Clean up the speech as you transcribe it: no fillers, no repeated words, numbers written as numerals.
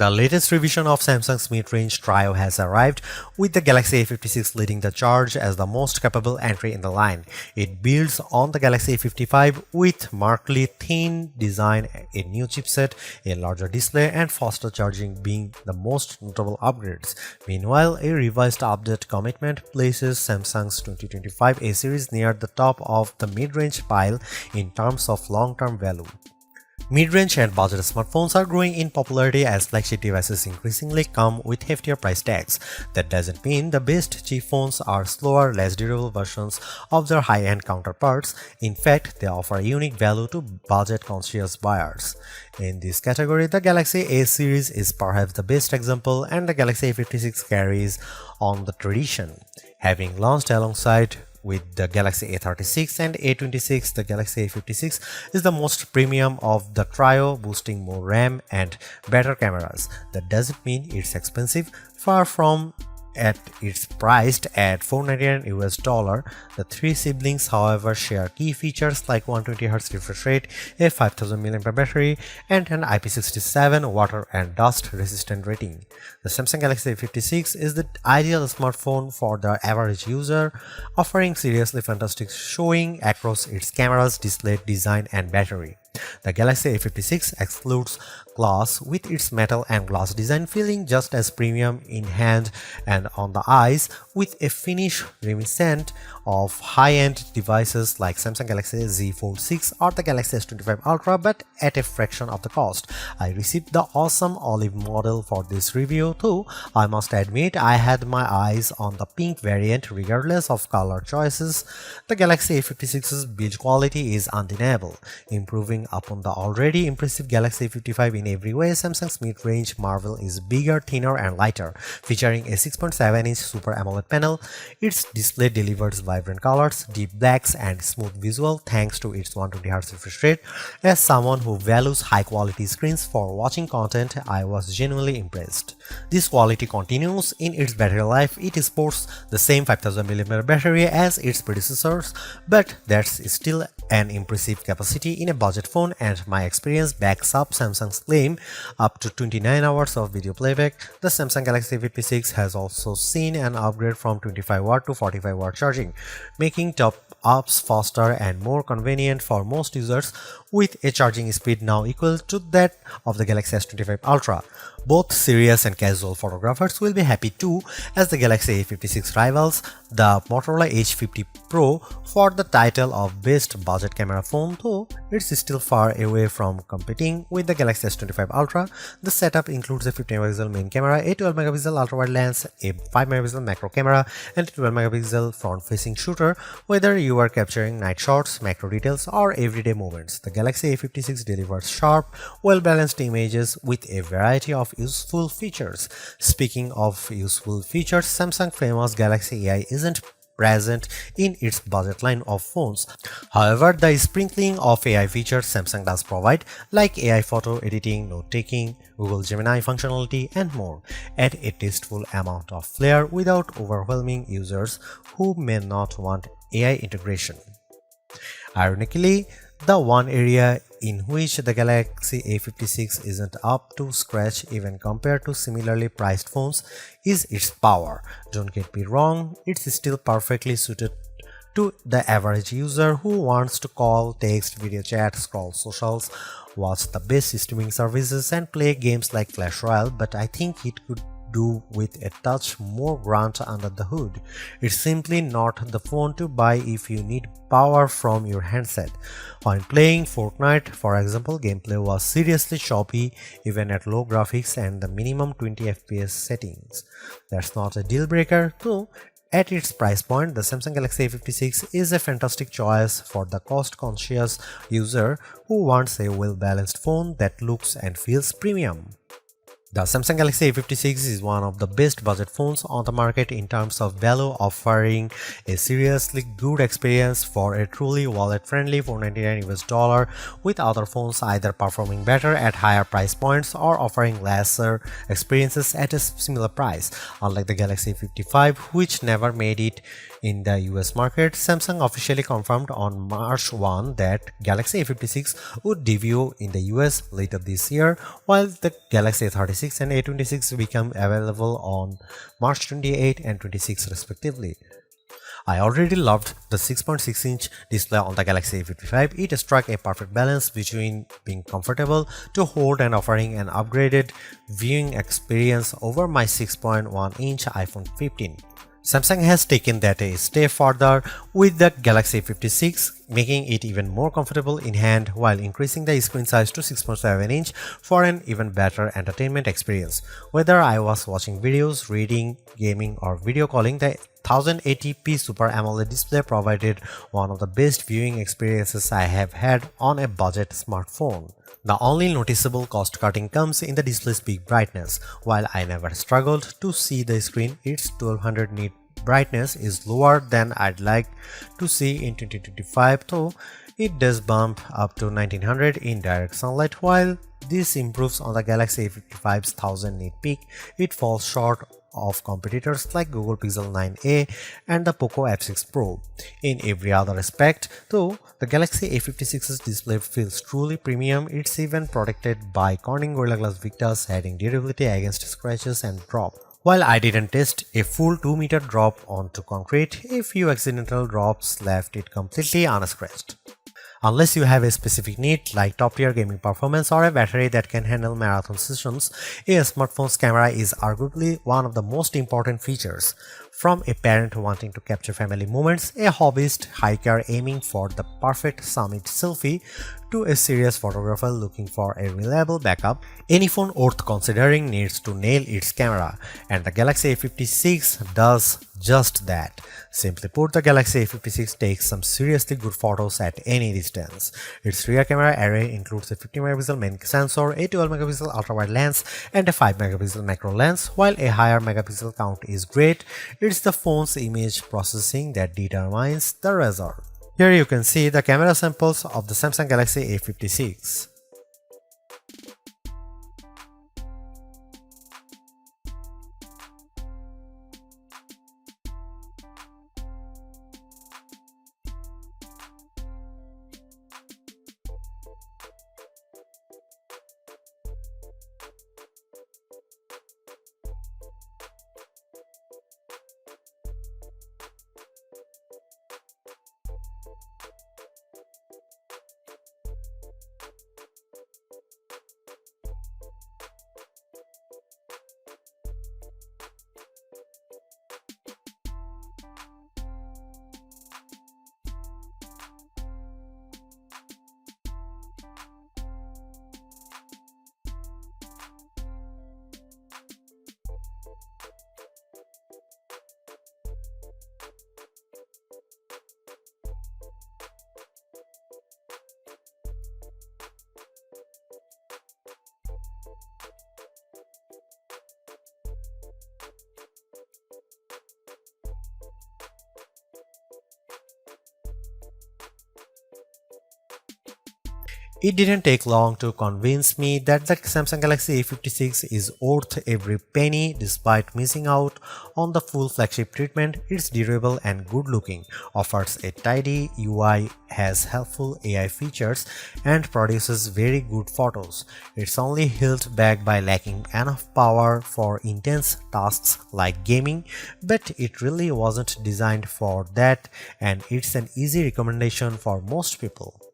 The latest revision of Samsung's mid-range trio has arrived, with the Galaxy A56 leading the charge as the most capable entry in the line. It builds on the Galaxy A55 with markedly thin design, a new chipset, a larger display, and faster charging being the most notable upgrades. Meanwhile, a revised update commitment places Samsung's 2025 A series near the top of the mid-range pile in terms of long-term value. Mid-range and budget smartphones are growing in popularity as flagship devices increasingly come with heftier price tags. That doesn't mean the best cheap phones are slower, less durable versions of their high-end counterparts. In fact, they offer a unique value to budget-conscious buyers. In this category, the Galaxy A series is perhaps the best example, and the Galaxy A56 carries on the tradition. Having launched alongside with the Galaxy A36 and A26, the Galaxy A56 is the most premium of the trio, boasting more RAM and better cameras. That doesn't mean it's expensive, far from it's priced at $499 US. The three siblings, however, share key features like 120Hz refresh rate, a 5000 mAh battery, and an IP67 water and dust resistant rating. The Samsung Galaxy A56 is the ideal smartphone for the average user, offering seriously fantastic showing across its cameras, display, design, and battery. The Galaxy A56 excludes glass, with its metal and glass design feeling just as premium in hand and on the eyes, with a finish reminiscent of high-end devices like Samsung Galaxy Z Fold 6 or the Galaxy S25 Ultra, but at a fraction of the cost. I received the awesome olive model for this review, though I must admit I had my eyes on the pink variant regardless of color choices. The Galaxy A56's build quality is undeniable, improving upon the already impressive Galaxy A55 in every way. Samsung's mid-range marvel is bigger, thinner, and lighter, featuring a 6.7-inch Super AMOLED panel. Its display delivers vibrant colors, deep blacks, and smooth visual thanks to its 120Hz refresh rate. As someone who values high-quality screens for watching content, I was genuinely impressed. This quality continues in its battery life. It sports the same 5000 mAh battery as its predecessors, but that's still an impressive capacity in a budget phone, and my experience backs up Samsung's claim up to 29 hours of video playback. The Samsung Galaxy A56 has also seen an upgrade from 25W to 45W charging, making top-ups faster and more convenient for most users, with a charging speed now equal to that of the Galaxy S25 Ultra. Both serious and casual photographers will be happy too, as the Galaxy A56 rivals the Motorola Edge 50 Pro for the title of best budget camera phone, though it's still far away from competing with the Galaxy S25 Ultra. The setup includes a 50MP main camera, a 12MP ultra-wide lens, a 5MP macro camera, and a 12MP front-facing shooter, whether you are capturing night shots, macro details, or everyday moments. The Galaxy A56 delivers sharp, well-balanced images with a variety of useful features. Speaking of useful features, Samsung's famous Galaxy AI isn't present in its budget line of phones. However, the sprinkling of AI features Samsung does provide, like AI photo editing, note-taking, Google Gemini functionality, and more, add a tasteful amount of flair without overwhelming users who may not want AI integration. Ironically, the one area in which the Galaxy A56 isn't up to scratch even compared to similarly priced phones is its power. Don't get me wrong, it's still perfectly suited to the average user who wants to call, text, video chat, scroll socials, watch the best streaming services, and play games like Clash Royale, but I think it could do with a touch more grunt under the hood. It's simply not the phone to buy if you need power from your handset. When playing Fortnite, for example, gameplay was seriously choppy even at low graphics and the minimum 20fps settings. That's not a deal breaker, though. At its price point, the Samsung Galaxy A56 is a fantastic choice for the cost-conscious user who wants a well-balanced phone that looks and feels premium. The Samsung Galaxy A56 is one of the best budget phones on the market in terms of value, offering a seriously good experience for a truly wallet-friendly $499 US, with other phones either performing better at higher price points or offering lesser experiences at a similar price. Unlike the Galaxy A55, which never made it In the US market, Samsung officially confirmed on March 1 that Galaxy A56 would debut in the US later this year, while the Galaxy A36 and A26 become available on March 28 and 26 respectively. I already loved the 6.6-inch display on the Galaxy A55. It struck a perfect balance between being comfortable to hold and offering an upgraded viewing experience over my 6.1-inch iPhone 15. Samsung has taken that a step further with the Galaxy A56, making it even more comfortable in hand while increasing the screen size to 6.7-inch for an even better entertainment experience. Whether I was watching videos, reading, gaming, or video calling, the 1080p Super AMOLED display provided one of the best viewing experiences I have had on a budget smartphone. The only noticeable cost cutting comes in the display's peak brightness. While I never struggled to see the screen, its 1200 nit brightness is lower than I'd like to see in 2025, though it does bump up to 1900 in direct sunlight. While this improves on the Galaxy A55's 1000 nit peak, it falls short of competitors like Google Pixel 9a and the Poco F6 Pro. In every other respect, though, the Galaxy A56's display feels truly premium. It's even protected by Corning Gorilla Glass Victus, adding durability against scratches and drop. While I didn't test a full 2-meter drop onto concrete, a few accidental drops left it completely unscratched. Unless you have a specific need like top-tier gaming performance or a battery that can handle marathon sessions, a smartphone's camera is arguably one of the most important features. From a parent wanting to capture family moments, a hobbyist hiker aiming for the perfect summit selfie, to a serious photographer looking for a reliable backup, any phone worth considering needs to nail its camera, and the Galaxy A56 does just that. Simply put, the Galaxy A56 takes some seriously good photos at any distance. Its rear camera array includes a 50-megapixel main sensor, a 12-megapixel ultra-wide lens, and a 5-megapixel macro lens. While a higher megapixel count is great, it's the phone's image processing that determines the result. Here you can see the camera samples of the Samsung Galaxy A56. It didn't take long to convince me that the Samsung Galaxy A56 is worth every penny despite missing out on the full flagship treatment. It's durable and good looking, offers a tidy UI, has helpful AI features, and produces very good photos. It's only held back by lacking enough power for intense tasks like gaming, but it really wasn't designed for that, and it's an easy recommendation for most people.